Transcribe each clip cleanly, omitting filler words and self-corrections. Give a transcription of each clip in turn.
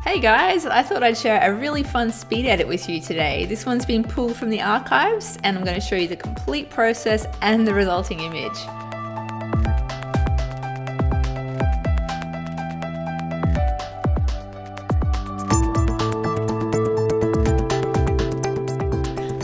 Hey guys, I thought I'd share a really fun speed edit with you today. This one's been pulled from the archives and I'm going to show you the complete process and the resulting image.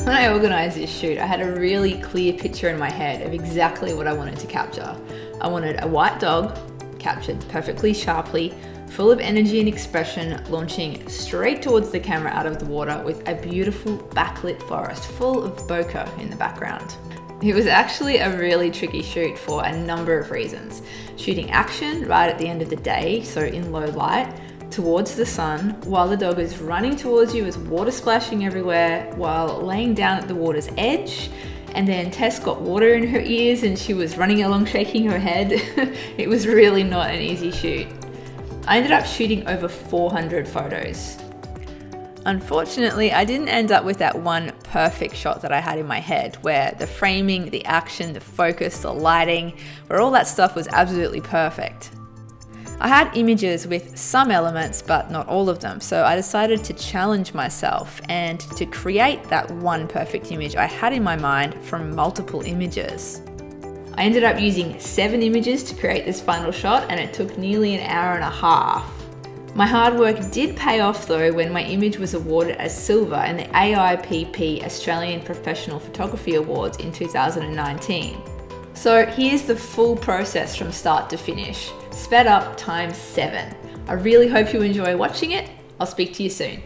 When I organised this shoot, I had a really clear picture in my head of exactly what I wanted to capture. I wanted a white dog, captured perfectly sharply, full of energy and expression, launching straight towards the camera out of the water with a beautiful backlit forest full of bokeh in the background. It was actually a really tricky shoot for a number of reasons. Shooting action right at the end of the day, so in low light, towards the sun, while the dog is running towards you with water splashing everywhere, while laying down at the water's edge, and then Tess got water in her ears and she was running along shaking her head. It was really not an easy shoot. I ended up shooting over 400 photos. Unfortunately, I didn't end up with that one perfect shot that I had in my head, where the framing, the action, the focus, the lighting, where all that stuff was absolutely perfect. I had images with some elements, but not all of them, so I decided to challenge myself and to create that one perfect image I had in my mind from multiple images. I ended up using 7 images to create this final shot, and it took nearly an hour and a half. My hard work did pay off though when my image was awarded as silver in the AIPP Australian Professional Photography Awards in 2019. So here's the full process from start to finish, sped up times 7. I really hope you enjoy watching it. I'll speak to you soon.